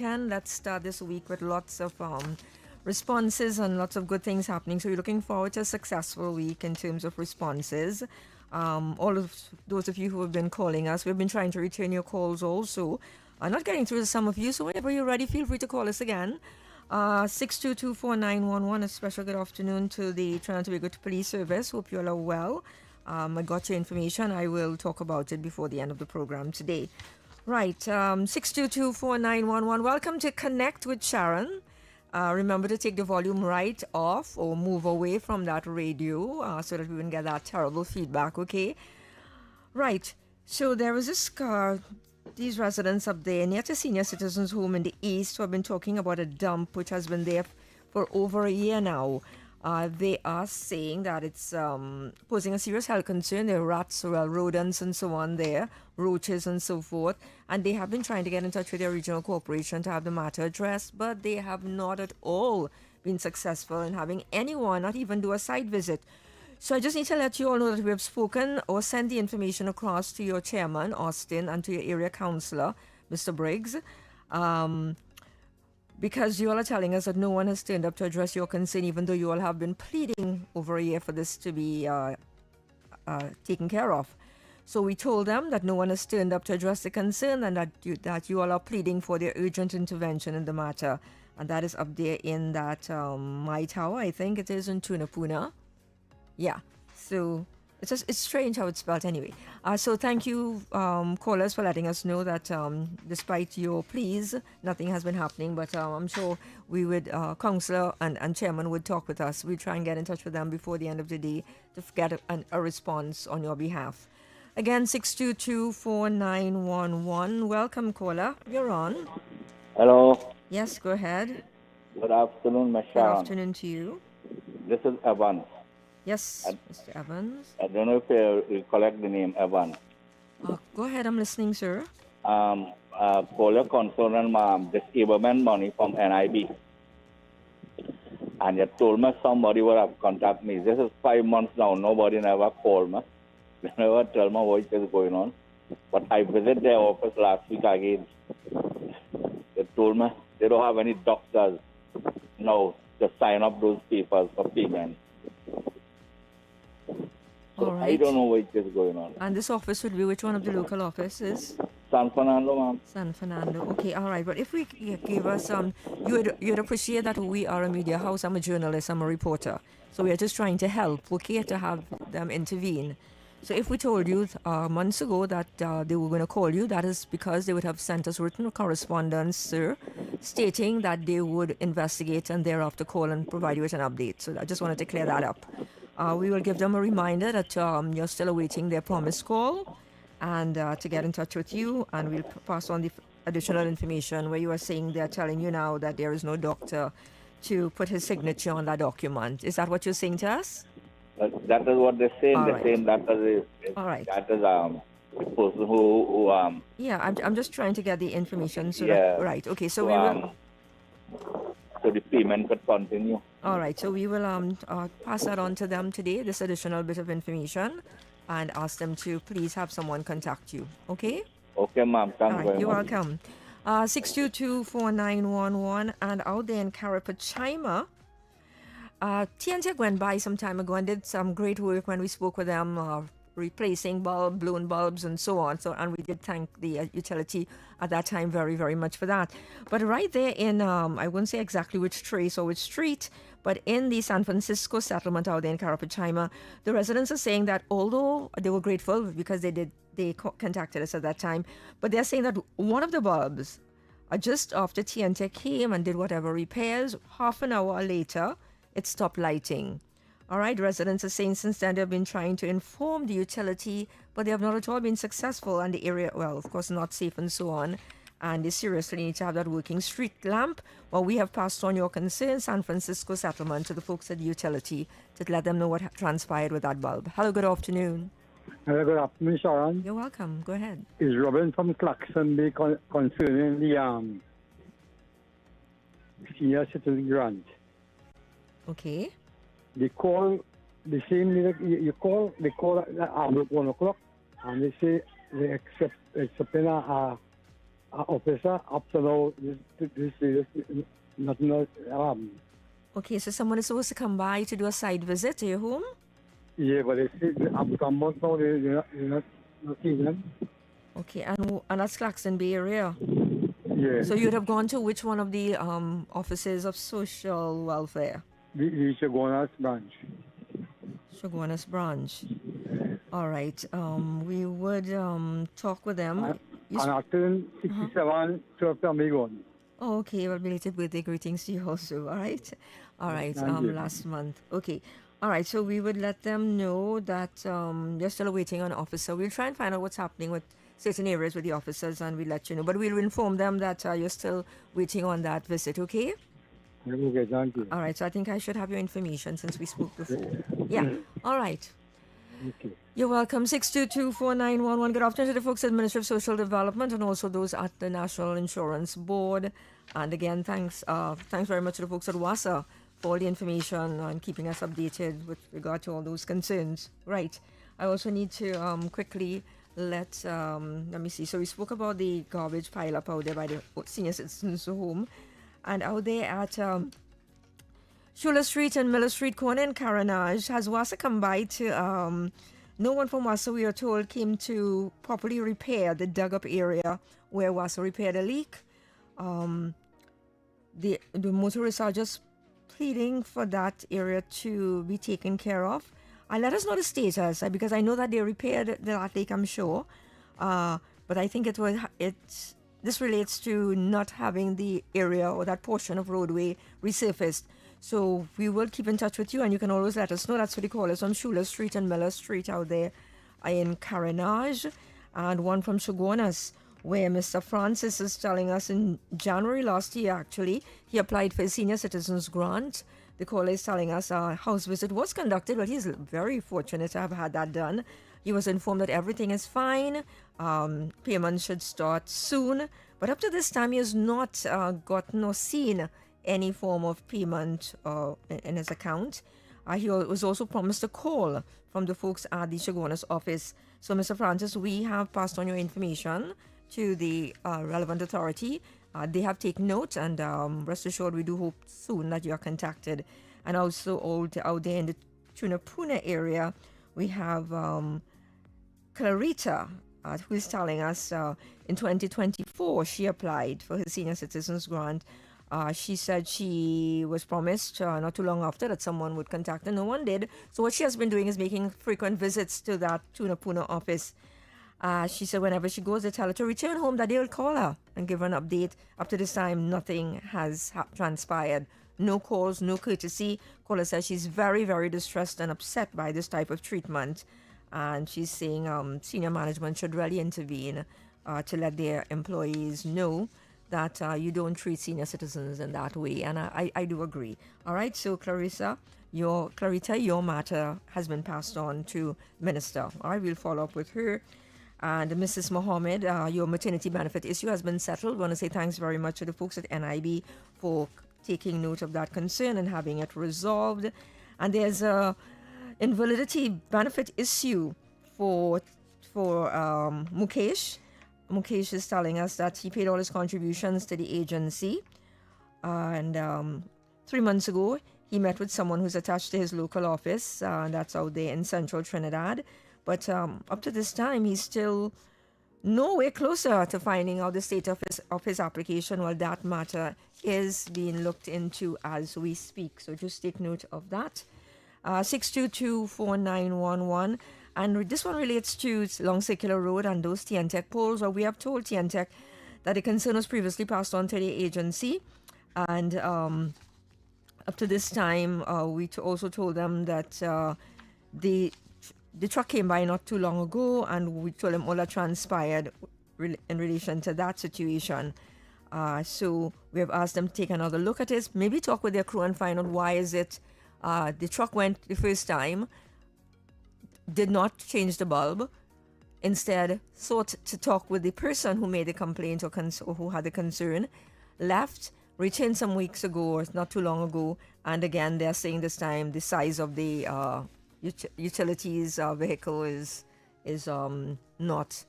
weekend. Let's start this week with lots of responses and lots of good things happening. So we're looking forward to a successful week in terms of responses. All of those of you who have been calling us, we've been trying to return your calls also. Not getting through to some of you, so whenever you're ready, feel free to call us again. 6224911. A special good afternoon to the Trinidad and Tobago Police Service. Hope you all are well. I got your information. I will talk about it before the end of the program today. Right, 6224911. Welcome to Connect with Sharon. Remember to take the volume right off or move away from that radio so that we wouldn't get that terrible feedback, okay? Right, so there was this these residents up there near to senior citizens home in the east who have been talking about a dump which has been there for over a year now. They are saying that it's posing a serious health concern. There are rats, rodents and so on there, roaches and so forth. And they have been trying to get in touch with their regional corporation to have the matter addressed, but they have not at all been successful in having anyone, not even do a site visit. So I just need to let you all know that we have spoken or sent the information across to your chairman, Austin, and to your area councillor, Mr. Briggs. Because you all are telling us that no one has turned up to address your concern, even though you all have been pleading over a year for this to be taken care of. So we told them that no one has turned up to address the concern and that you all are pleading for their urgent intervention in the matter. And that is up there in that My Tower, I think it is in Tunapuna. Yeah, so it's strange how it's spelled anyway. So thank you, callers, for letting us know that despite your pleas, nothing has been happening. But I'm sure we would, councillor and chairman would talk with us. We'll try and get in touch with them before the end of the day to get a response on your behalf. Again, 6224911. Welcome, caller. You're on. Hello. Yes, go ahead. Good afternoon, Ms. Good Sharon. afternoon to you. This is Evans. Yes, Mr. Evans. I don't know if you recollect the name Evans. Go ahead, I'm listening, sir. Caller concerning disablement money from NIB. And you told me somebody would have contacted me. This is 5 months now. Nobody never called me. They never tell me what is going on. But I visited their office last week again. They told me they don't have any doctors now to sign up those papers for payment. So All right. I don't know what is going on. And this office would be which one of the local offices? San Fernando, ma'am. San Fernando. Okay, all right. But if we give us you'd appreciate that we are a media house. I'm a journalist. I'm a reporter. So we are just trying to help. Okay, to have them intervene. So if we told you months ago that they were going to call you, that is because they would have sent us written correspondence, sir, stating that they would investigate and thereafter call and provide you with an update. So I just wanted to clear that up. We will give them a reminder that you're still awaiting their promised call and to get in touch with you, and we'll pass on the additional information where you are saying they're telling you now that there is no doctor to put his signature on that document. Is that what you're saying to us? That is what they're saying. All They're right. saying that is All right. that is the person who Yeah, I'm just trying to get the information. So Yeah. that, right. Okay. So we will. so the payment could continue. All right. So we will pass that on to them today. This additional bit of information, and ask them to please have someone contact you. Okay. Okay, ma'am. All Thanks right. very You're much. welcome. 6224911, and out there in Carapachima. TNTech went by some time ago and did some great work when we spoke with them, replacing blown bulbs and so on. And we did thank the utility at that time very, very much for that. But right there in, I wouldn't say exactly which trace or which street, but in the San Francisco settlement out there in Carapachima, the residents are saying that although they were grateful because they contacted us at that time, but they're saying that one of the bulbs, just after TNTech came and did whatever repairs, half an hour later, it stopped lighting. All right, residents are saying since then they've been trying to inform the utility, but they have not at all been successful, and the area, well, of course, not safe and so on. And they seriously need to have that working street lamp. Well, we have passed on your concerns, San Francisco settlement, to the folks at the utility to let them know what transpired with that bulb. Hello, good afternoon. Hello, good afternoon, Sharon. You're welcome. Go ahead. Is Robin from Claxon Bay concerning the senior citizen grant? Okay. They call the same they call at 1 o'clock, and they say they accepting a officer. Up to now, this nothing else happened. Okay, so someone is supposed to come by to do a site visit to your home? Yeah, but they see after a month now, not seeing them. Okay, and that's Claxton Bay area. Yeah, So you'd have gone to which one of the offices of social welfare? we should go on our branch. Shoguanas branch. All right. We would talk with them. You And I turned 67 to amigo. Oh, okay. Well, belated birthday greetings to you also. All right. All right. Thank you. Last month. Okay. All right. So we would let them know that you're still waiting on an officer. We'll try and find out what's happening with certain areas with the officers, and we'll let you know. But we'll inform them that you're still waiting on that visit. Okay. Okay, thank you. All right. So I think I should have your information since we spoke before. Yeah. All right. Okay. You're welcome. 6224911. Good afternoon to the folks at the Ministry of Social Development and also those at the National Insurance Board. And again, thanks very much to the folks at WASA for all the information and keeping us updated with regard to all those concerns. Right. I also need to quickly let me see. So we spoke about the garbage pile up out there by the senior citizens home, and out there at Schuler Street and Miller Street corner in Carenage. Has WASA come by to no one from WASA, we are told, came to properly repair the dug up area where WASA repaired a leak. The motorists are just pleading for that area to be taken care of. Let us know the status because I know that they repaired that leak, I'm sure. But I think this relates to not having the area or that portion of roadway resurfaced. So we will keep in touch with you, and you can always let us know. That's what they call us on Schuler Street and Miller Street out there in Carenage, and one from Shogunas, where Mr. Francis is telling us in January last year, actually, he applied for a senior citizens grant. The caller is telling us a house visit was conducted, but he's very fortunate to have had that done. He was informed that everything is fine. Payment should start soon, but up to this time, he has not gotten or seen any form of payment in his account. He was also promised a call from the folks at the Shogunas office. So, Mr. Francis, we have passed on your information to the relevant authority. They have taken note, and rest assured, we do hope soon that you are contacted. And also out there in the Tunapuna area, we have Clarita, who is telling us in 2024 she applied for her senior citizens grant. She said she was promised not too long after that someone would contact her. No one did. So what she has been doing is making frequent visits to that Tunapuna office. She said whenever she goes, they tell her to return home, that they will call her and give her an update. Up to this time, nothing has transpired. No calls, no courtesy. Caller says she's very, very distressed and upset by this type of treatment. And she's saying senior management should really intervene to let their employees know that you don't treat senior citizens in that way. And I do agree. All right, so Clarita, your matter has been passed on to Minister. All right, we'll follow up with her. And Mrs. Mohammed, your maternity benefit issue has been settled. We want to say thanks very much to the folks at NIB for taking note of that concern and having it resolved. And there's a invalidity benefit issue for Mukesh. Mukesh is telling us that he paid all his contributions to the agency, and 3 months ago he met with someone who's attached to his local office, that's out there in central Trinidad, but up to this time he's still nowhere closer to finding out the state of his application. Well, that matter is being looked into as we speak, so just take note of that. 6224911. And this one relates to Long Circular Road and those TNTech poles, where we have told TNTech that the concern was previously passed on to the agency. And up to this time, we also told them that the truck came by not too long ago, and we told them all that transpired in relation to that situation. So we have asked them to take another look at it, maybe talk with their crew and find out why is it the truck went the first time, did not change the bulb, instead sought to talk with the person who made the complaint or who had the concern, left, returned some weeks ago or not too long ago, and again they're saying this time the size of the utilities vehicle is not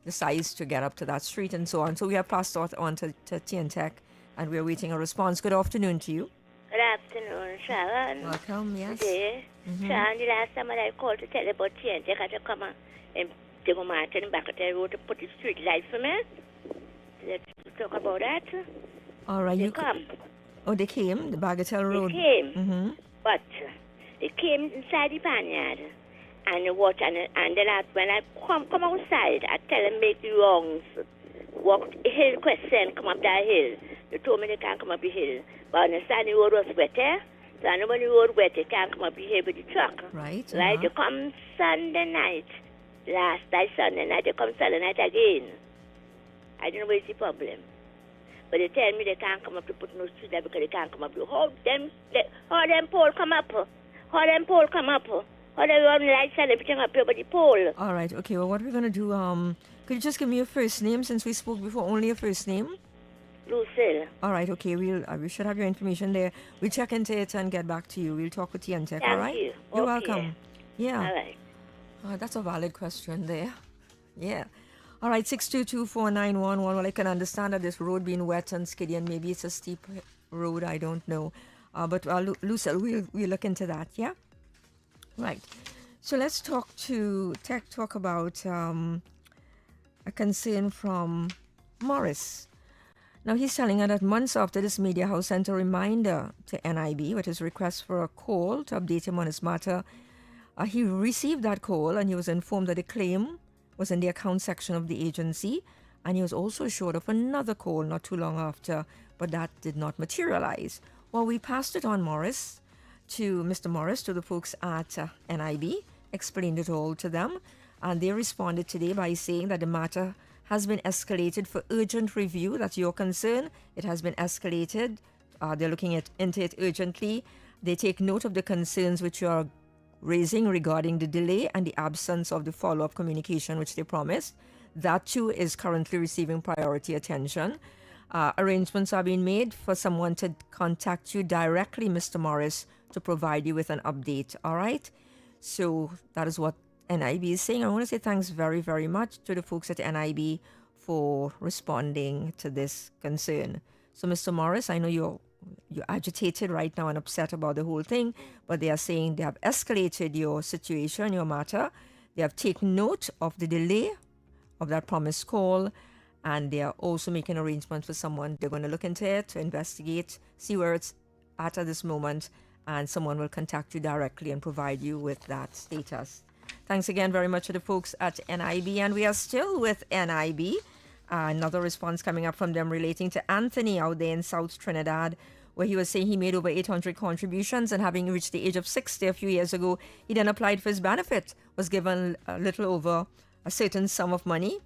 decides to get up to that street and so on. So we have passed on to TNTech, and we're waiting a response. Good afternoon to you. Good afternoon, Sharon. Welcome, yes. Today, Sharon, the last time I called to tell you about change, they had to come and take a mountain back at the road to put the street light for me. Let's talk about that. All right. They come. Oh, they came? The Bagatelle Road? They came. Mm-hmm. But they came inside the vineyard. And the water, and then when I come outside, I tell them make the wrongs. Walk the hill question, come up that hill. They told me they can't come up the hill. But on the Sunday road was wet, eh? So I know when the road wet, they can't come up the hill with the truck. Right. Right? They come Sunday night. Sunday night, they come Sunday night again. I don't know what's the problem. But they tell me they can't come up to put no street there because they can't come up to how them pole come up. How them pole come up. How they run lights and everything up here by the pole. All right. Okay. Well, what we're going to do, could you just give me your first name since we spoke before? Only your first name? Lucille. All right. Okay. We should have your information there. We'll check into it and get back to you. We'll talk with TNTech. All right? Thank you. You're Okay. welcome. Yeah. All right. That's a valid question there. Yeah. All right, 6224911. Well, I can understand that this road being wet and skiddy, and maybe it's a steep road. I don't know. But Lucille, we'll look into that, yeah? Right. So let's talk about a concern from Morris. Now, he's telling her that months after this media house sent a reminder to NIB with his request for a call to update him on his matter, he received that call and he was informed that the claim was in the account section of the agency, and he was also assured of another call not too long after, but that did not materialize. Well, we passed it on to Mr. Morris, to the folks at NIB, explained it all to them, and they responded today by saying that the matter has been escalated for urgent review. That's your concern. It has been escalated. They're looking into it urgently. They take note of the concerns which you are raising regarding the delay and the absence of the follow-up communication which they promised. That too is currently receiving priority attention. Arrangements are being made for someone to contact you directly, Mr. Morris, to provide you with an update. All right? So that is what NIB is saying. I want to say thanks very, very much to the folks at NIB for responding to this concern. So, Mr. Morris, I know you're agitated right now and upset about the whole thing, but they are saying they have escalated your situation, your matter. They have taken note of the delay of that promised call, and they are also making arrangements for someone. They're going to look into it, to investigate, see where it's at this moment, and someone will contact you directly and provide you with that status. Thanks again very much to the folks at NIB, and we are still with NIB. Another response coming up from them relating to Anthony out there in South Trinidad, where he was saying he made over 800 contributions, and having reached the age of 60 a few years ago, he then applied for his benefit, was given a little over a certain sum of money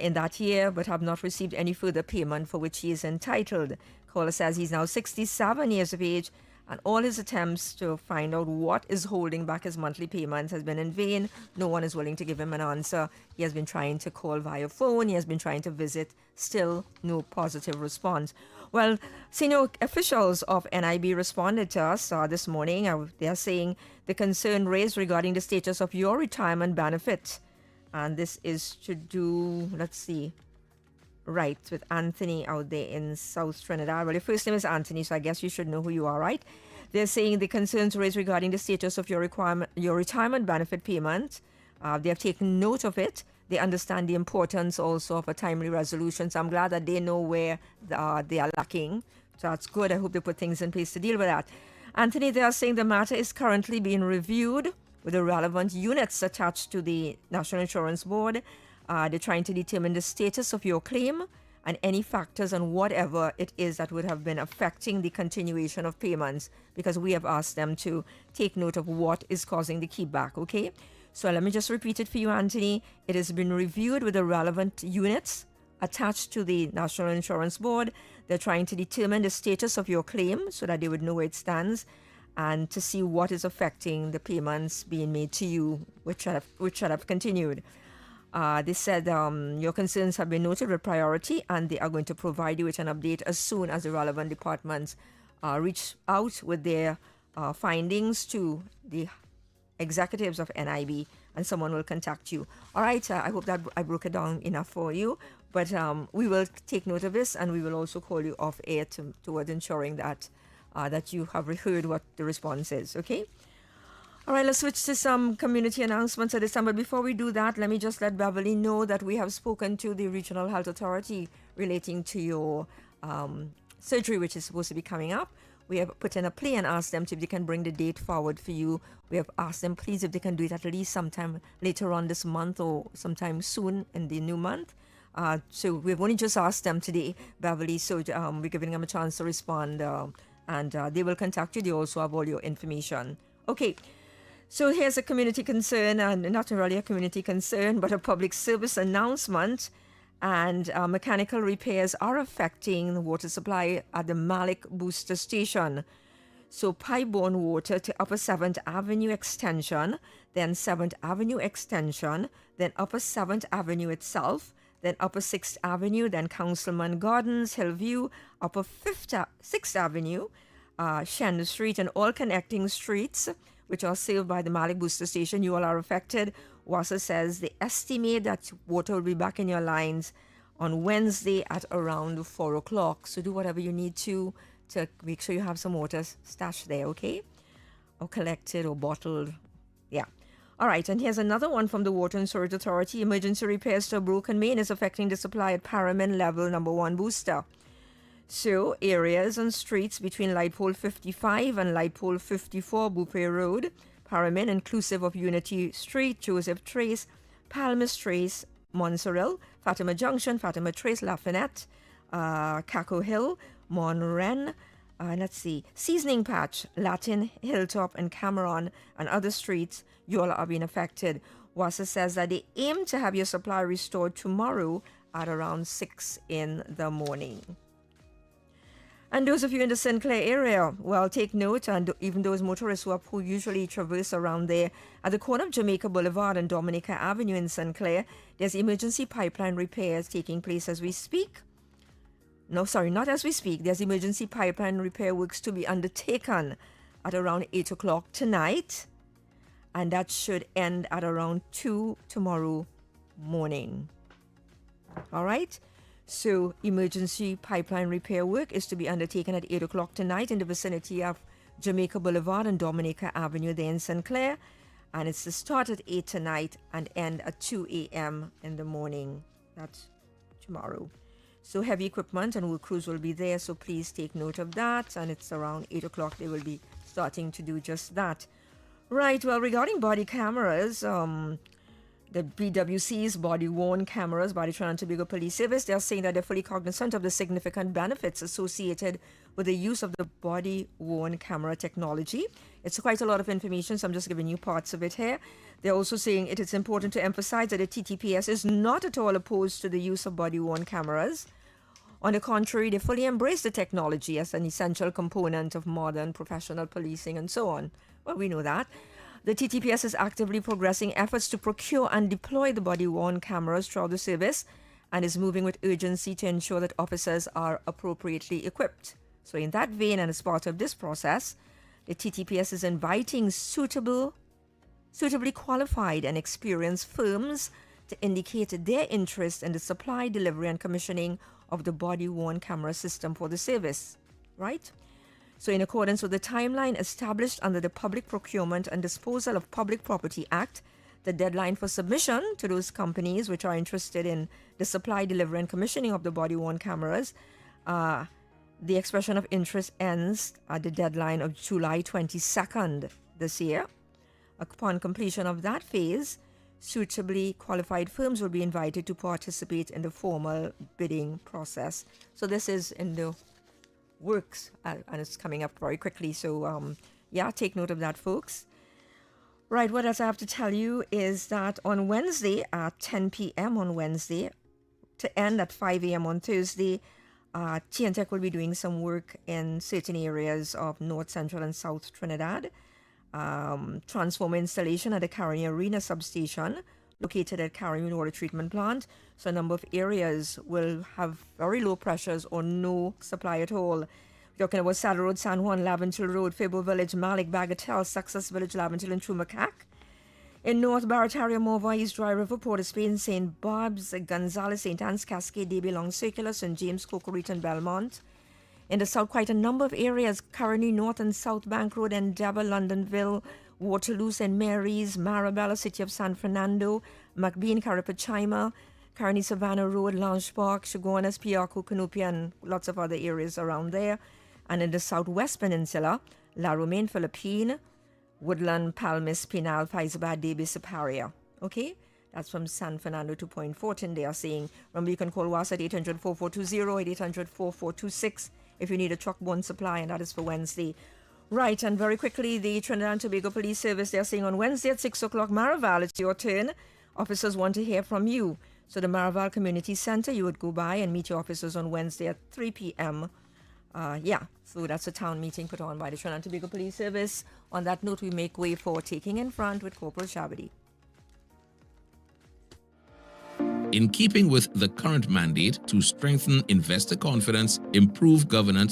in that year, but have not received any further payment for which he is entitled. Caller says he's now 67 years of age, and all his attempts to find out what is holding back his monthly payments has been in vain. No one is willing to give him an answer. He has been trying to call via phone. He has been trying to visit. Still no positive response. Well, senior officials of NIB responded to us this morning. They are saying the concern raised regarding the status of your retirement benefit. And this is to do, right, with Anthony out there in South Trinidad. Well, your first name is Anthony, so I guess you should know who you are, right? They're saying the concerns raised regarding the status of your retirement benefit payment. They have taken note of it. They understand the importance also of a timely resolution. So I'm glad that they know where they are lacking. So that's good. I hope they put things in place to deal with that. Anthony, they are saying the matter is currently being reviewed with the relevant units attached to the National Insurance Board. They're trying to determine the status of your claim and any factors and whatever it is that would have been affecting the continuation of payments, because we have asked them to take note of what is causing the kickback, okay? So let me just repeat it for you, Anthony. It has been reviewed with the relevant units attached to the National Insurance Board. They're trying to determine the status of your claim so that they would know where it stands, and to see what is affecting the payments being made to you, which should have continued. They said your concerns have been noted with priority, and they are going to provide you with an update as soon as the relevant departments reach out with their findings to the executives of NIB, and someone will contact you. All right, I hope that I broke it down enough for you, but we will take note of this, and we will also call you off air towards ensuring that that you have heard what the response is, okay? All right, let's switch to some community announcements at this time. But before we do that, let me just let Beverly know that we have spoken to the Regional Health Authority relating to your surgery, which is supposed to be coming up. We have put in a plea and asked them if they can bring the date forward for you. We have asked them, please, if they can do it at least sometime later on this month or sometime soon in the new month. So we've only just asked them today, Beverly, so we're giving them a chance to respond, and they will contact you. They also have all your information. Okay. So here's a community concern, and not really a community concern, but a public service announcement. And mechanical repairs are affecting the water supply at the Malik Booster Station. So pipe-borne water to Upper 7th Avenue Extension, then 7th Avenue Extension, then Upper 7th Avenue itself, then Upper 6th Avenue, then Councilman Gardens, Hillview, Upper 6th Avenue, Shen Street, and all connecting streets, which are served by the Malik Booster Station. You all are affected. WASA says they estimate that water will be back in your lines on Wednesday at around 4 o'clock. So do whatever you need to make sure you have some water stashed there, okay? Or collected or bottled. Yeah. All right, and here's another one from the Water and Sewerage Authority. Emergency repairs to a broken main is affecting the supply at Paramin Level Number 1 Booster. So, areas and streets between Light Pole 55 and Light Pole 54, Bouper Road, Paramin, inclusive of Unity Street, Joseph Trace, Palmas Trace, Montserrat, Fatima Junction, Fatima Trace, Lafayette, Caco Hill, Monren, Seasoning Patch, Latin, Hilltop, and Cameron, and other streets, you all are being affected. WASA says that they aim to have your supply restored tomorrow at around 6 in the morning. And those of you in the Sinclair area, well, take note, and even those motorists who usually traverse around there, at the corner of Jamaica Boulevard and Dominica Avenue in Sinclair, there's emergency pipeline repairs taking place as we speak. No, sorry, not as we speak. There's emergency pipeline repair works to be undertaken at around 8 o'clock tonight, and that should end at around 2 tomorrow morning. All right? So, emergency pipeline repair work is to be undertaken at 8 o'clock tonight in the vicinity of Jamaica Boulevard and Dominica Avenue there in Sinclair. And it's to start at 8 tonight and end at 2 a.m. in the morning. That's tomorrow. So, heavy equipment and work crews will be there, so please take note of that. And it's around 8 o'clock they will be starting to do just that. Right, well, regarding body cameras, the BWC's body-worn cameras by the Trinidad and Tobago Police Service, they are saying that they're fully cognizant of the significant benefits associated with the use of the body-worn camera technology. It's quite a lot of information, so I'm just giving you parts of it here. They're also saying it is important to emphasize that the TTPS is not at all opposed to the use of body-worn cameras. On the contrary, they fully embrace the technology as an essential component of modern professional policing and so on. Well, we know that. The TTPS is actively progressing efforts to procure and deploy the body-worn cameras throughout the service and is moving with urgency to ensure that officers are appropriately equipped. So in that vein, and as part of this process, the TTPS is inviting suitably qualified and experienced firms to indicate their interest in the supply, delivery, and commissioning of the body-worn camera system for the service, right? So in accordance with the timeline established under the Public Procurement and Disposal of Public Property Act, the deadline for submission to those companies which are interested in the supply, delivery, and commissioning of the body-worn cameras, the expression of interest ends at the deadline of July 22nd this year. Upon completion of that phase, suitably qualified firms will be invited to participate in the formal bidding process. So this is in the works, and it's coming up very quickly, so yeah, take note of that, folks. Right, what else I have to tell you is that on Wednesday at 10 p.m. on Wednesday to end at 5 a.m. on Thursday, TNTech will be doing some work in certain areas of North, Central, and South Trinidad. Transformer installation at the Caroni Arena substation located at Caroni Water Treatment Plant. So a number of areas will have very low pressures or no supply at all. We're talking about Saddle Road, San Juan, Laventille Road, Fable Village, Malik, Bagatelle, Success Village, Laventille, and True Macaque. In North Barataria, Morva, East Dry River, Port of Spain, St. Barb's, Gonzales, St. Anne's, Cascade, Davy, Long Circular, St. James, Cocorita, and Belmont. In the south, quite a number of areas: Caroni, North and South Bank Road, Endeavour, Londonville, Waterloo, St. Mary's, Marabella, City of San Fernando, McBean, Carapachima, Caroni, Savannah Road, Lounge Park, Chaguanas, Piarco, Canopia, and lots of other areas around there. And in the southwest peninsula, La Romaine, Philippine, Woodland, Palmis, Pinal, Faizabad, Davis, Siparia. Okay? That's from San Fernando to Point Fortin. They are saying, remember, you can call us at 800-4420, 800-4426 if you need a truck-borne supply, and that is for Wednesday. Right, and very quickly, the Trinidad and Tobago Police Service, they are saying on Wednesday at 6 o'clock, Maraval, it's your turn. Officers want to hear from you. So the Maraval Community Center, you would go by and meet your officers on Wednesday at 3 p.m. So that's a town meeting put on by the Trinidad and Tobago Police Service. On that note, we make way for Taking in Front with Corporal Shabadi. In keeping with the current mandate to strengthen investor confidence, improve governance,